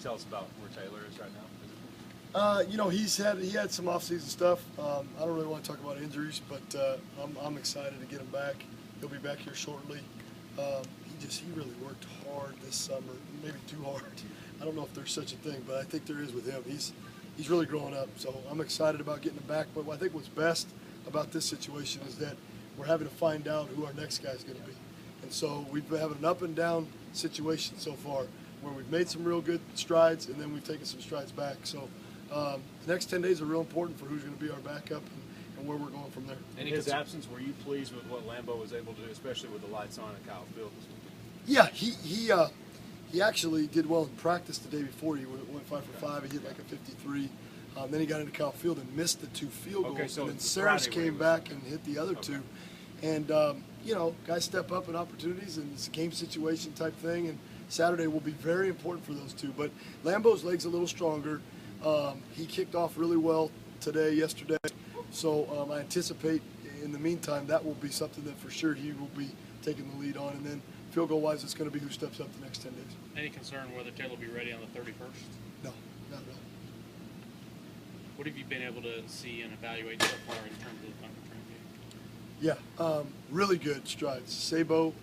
tell us about where Taylor is right now? You know, he had some off-season stuff. I don't really want to talk about injuries, but I'm excited to get him back. He'll be back here shortly. He really worked hard this summer, maybe too hard. I don't know if there's such a thing, but I think there is with him. He's really growing up, so I'm excited about getting him back. But I think what's best about this situation is that we're having to find out who our next guy is going to be. And so we've been having an up and down situation so far, where we've made some real good strides and then we've taken some strides back. So the next 10 days are real important for who's going to be our backup and where we're going from there. In his absence, were you pleased with what Lambo was able to do, especially with the lights on at Kyle Field this weekend? Yeah, he actually did well in practice the day before. He went 5 for 5. He hit like a 53. Then he got into Kyle Field and missed the 2 field goals. So and then Saris came back and hit the other 2. And, you know, guys step up in opportunities, and it's a game situation type thing. And Saturday will be very important for those 2. But Lambo's leg's a little stronger. He kicked off really well yesterday. So I anticipate in the meantime that will be something that for sure he will be taking the lead on. And then field goal wise, it's going to be who steps up the next 10 days. Any concern whether Taylor will be ready on the 31st? No, not at all. What have you been able to see and evaluate so far in terms of the training game? Yeah, really good strides. Sabian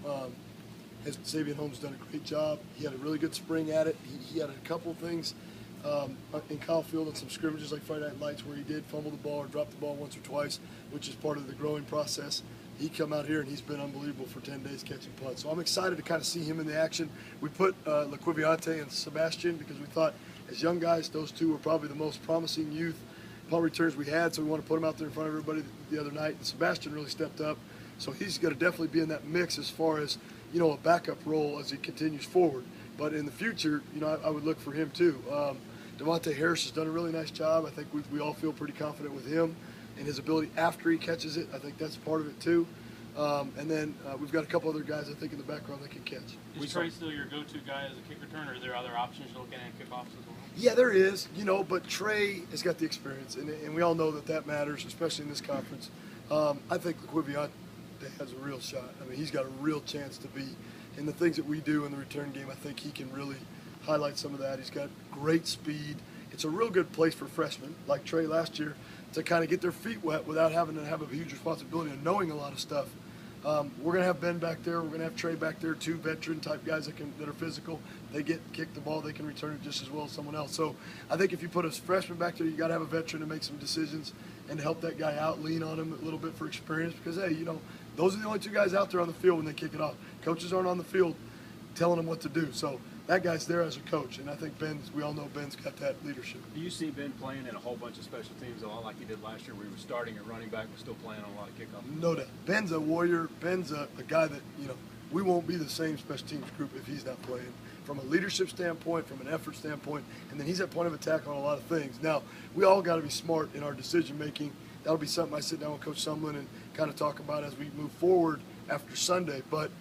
Holmes done a great job. He had a really good spring at it. He had a couple things in Kyle Field and some scrimmages like Friday Night Lights where he did fumble the ball or drop the ball once or twice, which is part of the growing process. He come out here and he's been unbelievable for 10 days catching punts. So I'm excited to kind of see him in the action. We put Laquiviante and Sebastian because we thought as young guys, those 2 were probably the most promising youth punt returns we had, so we want to put him out there in front of everybody the other night. And Sebastian really stepped up, so he's going to definitely be in that mix as far as, you know, a backup role as he continues forward. But in the future, you know, I would look for him too. Devontae Harris has done a really nice job. I think we all feel pretty confident with him and his ability after he catches it. I think that's part of it too. And then we've got a couple other guys I think in the background that can catch. Is Trey still your go-to guy as a kick returner, or are there other options you're looking at in kickoffs as well? Yeah, there is, you know, but Trey has got the experience, and we all know that matters, especially in this conference. I think Laquiviante has a real shot. I mean, he's got a real chance to be in the things that we do in the return game. I think he can really highlight some of that. He's got great speed. It's a real good place for freshmen, like Trey last year, to kind of get their feet wet without having to have a huge responsibility and knowing a lot of stuff. We're going to have Ben back there. We're going to have Trey back there, 2 veteran-type guys that are physical. They kick the ball. They can return it just as well as someone else. So I think if you put a freshman back there, you got to have a veteran to make some decisions and to help that guy out, lean on him a little bit for experience because, hey, you know, those are the only 2 guys out there on the field when they kick it off. Coaches aren't on the field telling them what to do. So that guy's there as a coach, and I think we all know Ben's got that leadership. Do you see Ben playing in a whole bunch of special teams a lot like he did last year where he was starting at running back but still playing on a lot of kickoffs? No doubt. Ben's a warrior. Ben's a guy that, you know, we won't be the same special teams group if he's not playing. From a leadership standpoint, from an effort standpoint, and then he's at point of attack on a lot of things. Now, we all got to be smart in our decision making. That'll be something I sit down with Coach Sumlin and kind of talk about as we move forward after Sunday. But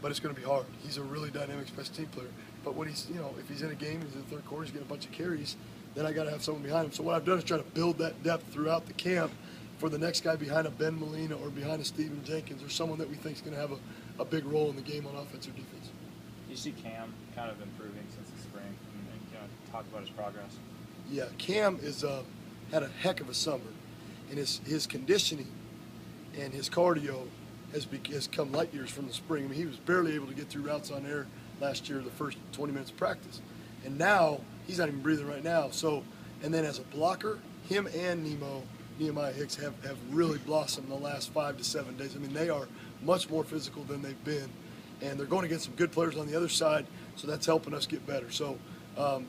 it's going to be hard. He's a really dynamic special team player. But when he's, you know, if he's in a game, he's in the third quarter, he's getting a bunch of carries, then I got to have someone behind him. So what I've done is try to build that depth throughout the camp for the next guy behind a Ben Molina or behind a Steven Jenkins or someone that we think is going to have a big role in the game on offense or defense. You see Cam kind of improving since the spring, and kind of talk about his progress. Yeah, Cam is had a heck of a summer, and his conditioning and his cardio has come light years from the spring. I mean, he was barely able to get through routes on air last year, the first 20 minutes of practice, and now he's not even breathing right now. So, and then as a blocker, him and Nehemiah Hicks have really blossomed in the last 5 to 7 days. I mean, they are much more physical than they've been, and they're going against some good players on the other side, so that's helping us get better. So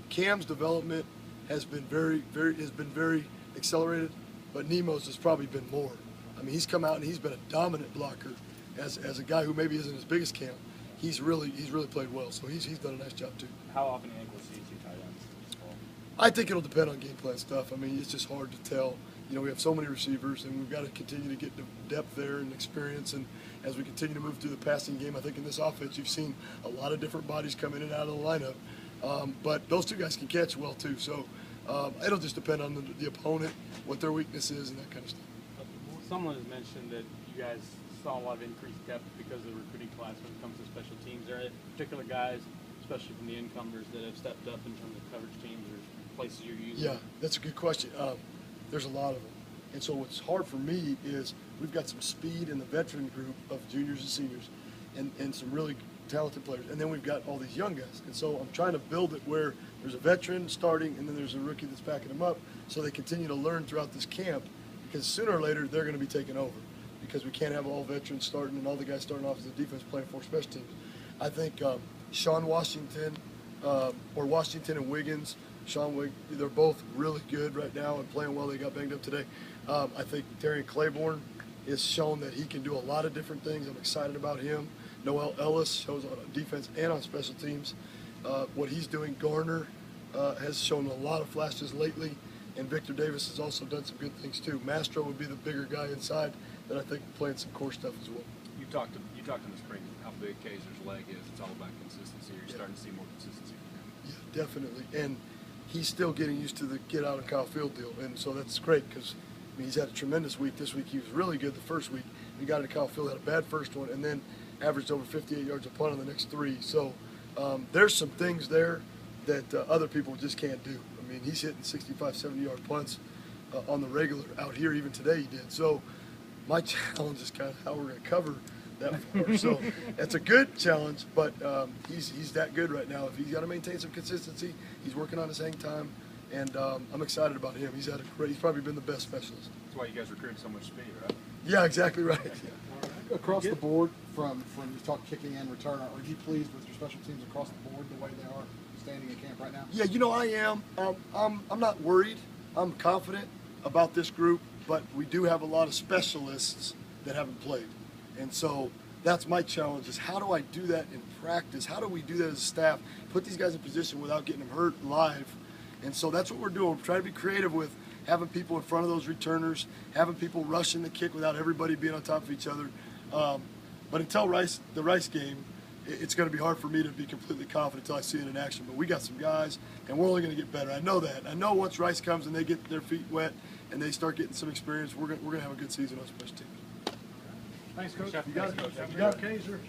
Cam's development has been very accelerated, but Nemo's has probably been more. I mean, he's come out and he's been a dominant blocker as a guy who maybe isn't as big as Cam. He's really played well, so he's done a nice job too. How often do you think we'll see 2 tight ends this fall? I think it'll depend on game plan stuff. I mean, it's just hard to tell. You know, we have so many receivers, and we've got to continue to get depth there and experience. And as we continue to move through the passing game, I think in this offense you've seen a lot of different bodies come in and out of the lineup. But those 2 guys can catch well too. So it'll just depend on the opponent, what their weakness is, and that kind of stuff. Someone has mentioned that you guys saw a lot of increased depth because of the recruiting class when it comes to special teams. Are there particular guys, especially from the incomers that have stepped up in terms of coverage teams or places you're using? Yeah, that's a good question. There's a lot of them. And so what's hard for me is we've got some speed in the veteran group of juniors and seniors and some really talented players. And then we've got all these young guys. And so I'm trying to build it where there's a veteran starting and then there's a rookie that's backing them up so they continue to learn throughout this camp, because sooner or later they're going to be taken over, because we can't have all veterans starting and all the guys starting off as a defense playing for special teams. I think Sean Washington or Washington and Wiggins, they're both really good right now and playing well. They got banged up today. I think Darian Claiborne has shown that he can do a lot of different things. I'm excited about him. Noel Ellis shows on defense and on special teams what he's doing. Garner has shown a lot of flashes lately, and Victor Davis has also done some good things too. Mastro would be the bigger guy inside that I think playing some core stuff as well. You talked in the spring how big Kaiser's leg is. It's all about consistency. You're starting to see more consistency from him. Yeah, definitely. And he's still getting used to the get out of Kyle Field deal, and so that's great because he's had a tremendous week. This week he was really good the first week. He got into Kyle Field, had a bad first one, and then averaged over 58 yards a punt on the next three. So there's some things there that other people just can't do. I mean, he's hitting 65, 70-yard punts on the regular. Out here, even today, he did. So my challenge is kind of how we're going to cover that for. So that's a good challenge, but he's that good right now. If he's got to maintain some consistency, he's working on his hang time, and I'm excited about him. He's probably been the best specialist. That's why you guys recruited so much speed, right? Yeah, exactly right. Across the board, from you talk kicking and return, are you pleased with your special teams across the board the way they are standing in camp right now? Yeah, I am. I'm not worried. I'm confident about this group, but we do have a lot of specialists that haven't played. And so that's my challenge, is how do I do that in practice? How do we do that as a staff? Put these guys in position without getting them hurt live. And so that's what we're doing. We're trying to be creative with having people in front of those returners, having people rushing the kick without everybody being on top of each other. But until the Rice game, it's going to be hard for me to be completely confident until I see it in action. But we got some guys, and we're only going to get better. I know that. I know once Rice comes and they get their feet wet and they start getting some experience, we're going to have a good season on special teams. Thanks, Coach. You got it. Coach. You got it, Kaiser.